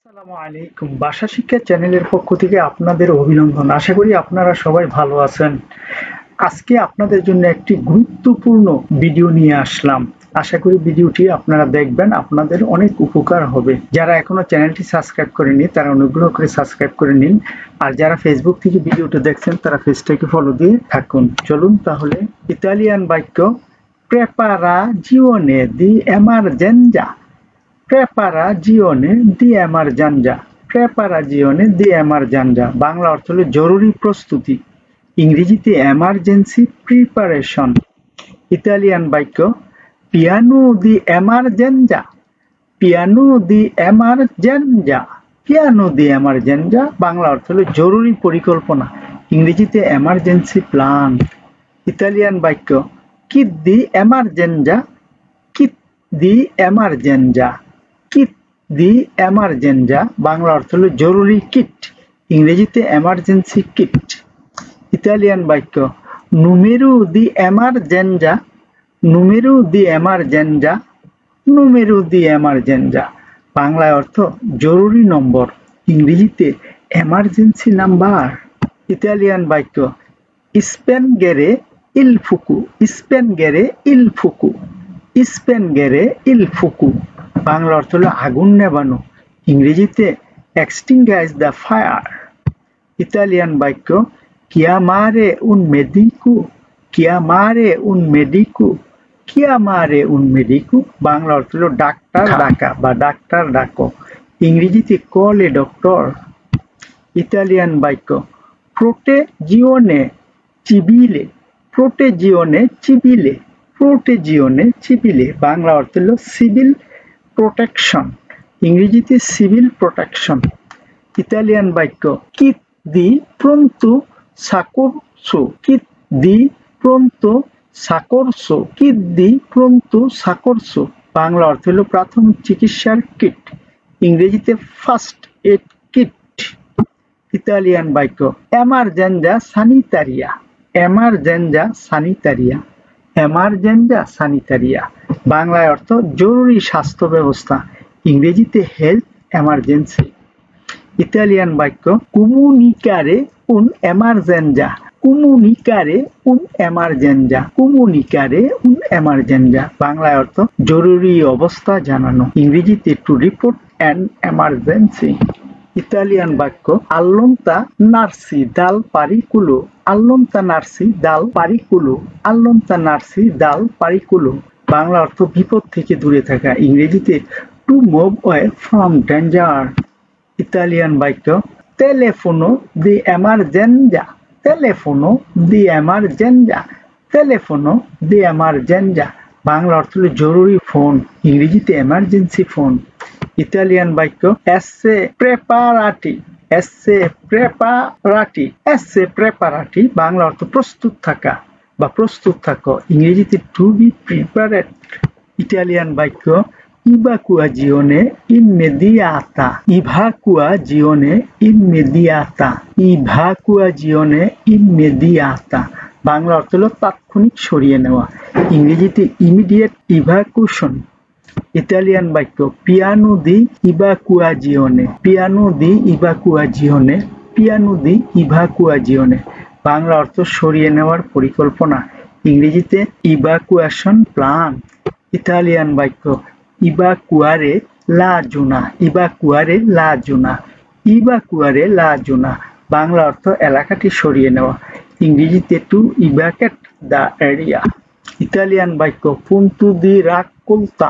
আসসালামু আলাইকুম। ভাষা শিক্ষা চ্যানেলের পক্ষ থেকে আপনাদের অভিনন্দন। আশা করি আপনারা সবাই ভালো আছেন। আজকে আপনাদের জন্য একটি গুরুত্বপূর্ণ ভিডিও নিয়ে আসলাম। আশা করি ভিডিওটি আপনারা দেখবেন, আপনাদের অনেক উপকার হবে। যারা এখনো চ্যানেলটি সাবস্ক্রাইব করেনি তারা অনুগ্রহ করে সাবস্ক্রাইব করে নিন। আর যারা ফেসবুক থেকে ভিডিওটি দেখছেন তারা পেজটাকে ফলো দিয়ে থাকুন। চলুন তাহলে। ইতালিয়ান বাক্য preparazione di emergenza। প্রেপারাজিওনে দি এমারজানজা। প্রেপারাজিওনে দি এমারজানজা বাংলা অর্থ হলো জরুরি প্রস্তুতি, ইংরেজিতে এমার্জেন্সি প্রিপারেশন। ইতালিয়ান বাক্য পিয়ানো দি এমারজেনজা। পিয়ানো দি এমারজেনজা। পিয়ানো দি এমারজেনজা বাংলা অর্থ হলো জরুরি পরিকল্পনা, ইংরেজিতে এমার্জেন্সি প্ল্যান। ইতালিয়ান বাক্য কিট দি এমারজেনজা। কিট দি এমারজেনজা। কিট দি এমারজেনজা বাংলা অর্থ হলো জরুরি কিট, ইংরেজিতে এমার্জেন্সি কিট। ইতালিয়ান বাক্য নুমেরো দি এমারজেনজা। নুমেরো দি এমারজেনজা। নুমেরো দি এমারজেনজা বাংলায় অর্থ জরুরি নম্বর, ইংরেজিতে এমার্জেন্সি নাম্বার। ইতালিয়ান বাক্য স্পেনগেরে ইল ফুকু। স্পেনগেরে ইল ফুকু। স্পেনগেরে ইল ফুকু বাংলা অর্থ হলো আগুন নেভানো, ইংরেজিতে এক্সটিংগুইশ দ্য ফায়ার। ইতালিয়ান বাক্য chiamare un medico। chiamare un medico। chiamare un medico Bangla অর্থ হলো ডাক্তার ডাকা বা ডাক্তার ডাকো, ইংরেজিতে কল এ ডক্টর। ইতালিয়ান বাক্য protezione civile। protezione civile। protezione civile Bangla অর্থ হলো সিভিল প্রোটেকশন, ইংরেজিতে সিভিল প্রোটেকশন। ইতালিয়ান বাক্য কিট দি প্রন্তু সাকোরসো। কিট দি প্রন্তু সাকোরসো। কিট দি প্রন্তু সাকোরসো বাংলা অর্থ হলো প্রাথমিক চিকিৎসার কিট, ইংরেজিতে ফার্স্ট এড কিট। ইতালিয়ান বাক্য এমারজেনজা সানিতারিয়া। এমারজেনজা সানিতারিয়া। এমারজেনজা সানিতারিয়া বাংলায় অর্থ জরুরি স্বাস্থ্য ব্যবস্থা, ইংরেজিতে হেলথ এমার্জেন্সি। ইতালিয়ান বাক্য comunicare un emergenza। comunicare un emergenza। comunicare un emergenza বাংলায় অর্থ জরুরি অবস্থা জানানো, ইংরেজিতে to report an emergency. Italian বাক্য allonta narsi dal pericolo। allonta narsi dal pericolo। allonta narsi dal pericolo Bangla অর্থ বিপদ থেকে দূরে থাকা, ইংরেজিতে to move away from danger. Italian বাক্য telefono di emergenza। telefono di emergenza। telefono di emergenza Bangla অর্থ হলো জরুরি ফোন, ইংরেজিতে এমার্জেন্সি ফোন। ইতালিয়ান বাক্য esse preparati। esse preparati। esse preparati Bangla অর্থ প্রস্তুত থাকা বা প্রস্তুত থাকো, ইংরেজিতে টু বি প্রিপারেড। ইটালিয়ান বাক্য ইভাকুয়াজিওনে ইমেডিয়াতা। ইভাকুয়াজিওনে ইমেডিয়াতা। ইভাকুয়াজিওনে ইমেডিয়াতা বাংলা অর্থ হলো তাৎক্ষণিক সরিয়ে নেওয়া, ইংরেজিতে ইমিডিয়েট ইভাকুয়েশন। ইতালিয়ান বাক্য পিয়ানো দি ইভাকুয়াজিওনে। পিয়ানো দি ইভাকুয়াজিওনে। পিয়ানো দি ইভাকুয়াজিওনে বাংলা অর্থ সরিয়ে নেওয়ার পরিকল্পনা, ইংরেজিতে ইভাকুয়েশন প্ল্যান। ইতালিয়ান বাক্য ইভাকুয়ারে লা জোনা। ইভাকুয়ারে লা জোনা। ইভাকুয়ারে লা জোনা বাংলা অর্থ এলাকাটি সরিয়ে নেওয়া, ইংরেজিতে to evacuate the area. Italian বাক্য punto di raccolta।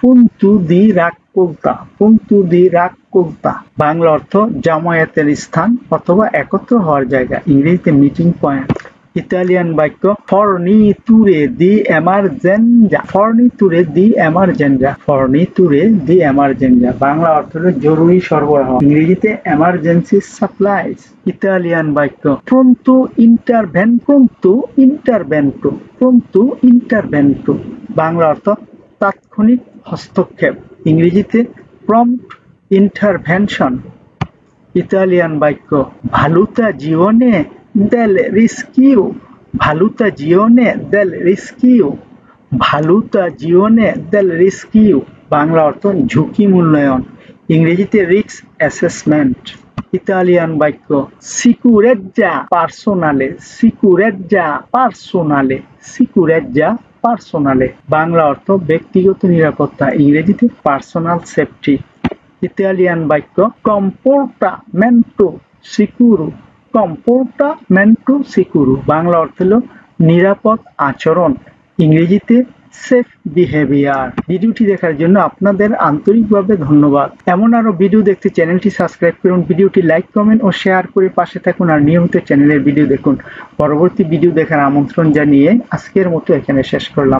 punto di raccolta। punto di raccolta Bangla অর্থ জামায়াতের স্থান অথবা একত্র হওয়ার জায়গা, ইংরেজিতে মিটিং পয়েন্ট। ইতালিয়ান বাক্য forniture di emergenza। forniture di emergenza। forniture di emergenza Bangla অর্থ হলো জরুরি সরবরাহ, ইংরেজিতে এমার্জেন্সি সাপ্লাইজ। ইতালিয়ান বাক্য pronto intervento। pronto intervento। pronto intervento Bangla অর্থ তাৎক্ষণিক হস্তক্ষেপ, ইংরেজিতে প্রম্পট ইন্টারভেনশন। ইতালিয়ান বাক্য valutazione del rischio। valutazione del rischio। valutazione del rischio Bangla অর্থ ঝুঁকি মূল্যায়ন, ইংরেজিতে রিস্ক অ্যাসেসমেন্ট। ইতালিয়ান বাক্য সিকুরেজ্জা পার্সোনালে, সিকুরেজ্জা পার্সোনালে, সিকুরেজ্জা পার্সোনালে। বাংলা অর্থ ব্যক্তিগত নিরাপত্তা, ইংরেজিতে পার্সোনাল সেফটি। ইতালিয়ান বাক্য কম্পোর্টামেন্টো সিকুরো, কম্পোর্টামেন্টো সিকুরো। বাংলা অর্থ হলো নিরাপদ আচরণ, ইংরেজিতে সেফ বিহেভিয়ার। ভিডিওটি দেখার জন্য আপনাদের আন্তরিকভাবে ধন্যবাদ। এমন আরো ভিডিও দেখতে চ্যানেলটি সাবস্ক্রাইব করুন, ভিডিওটি লাইক, কমেন্ট ও শেয়ার করে পাশে থাকুন আর নিয়মিত চ্যানেলের ভিডিও দেখুন। পরবর্তী ভিডিও দেখার আমন্ত্রণ জানিয়ে আজকের মতো এখানে শেষ করলাম।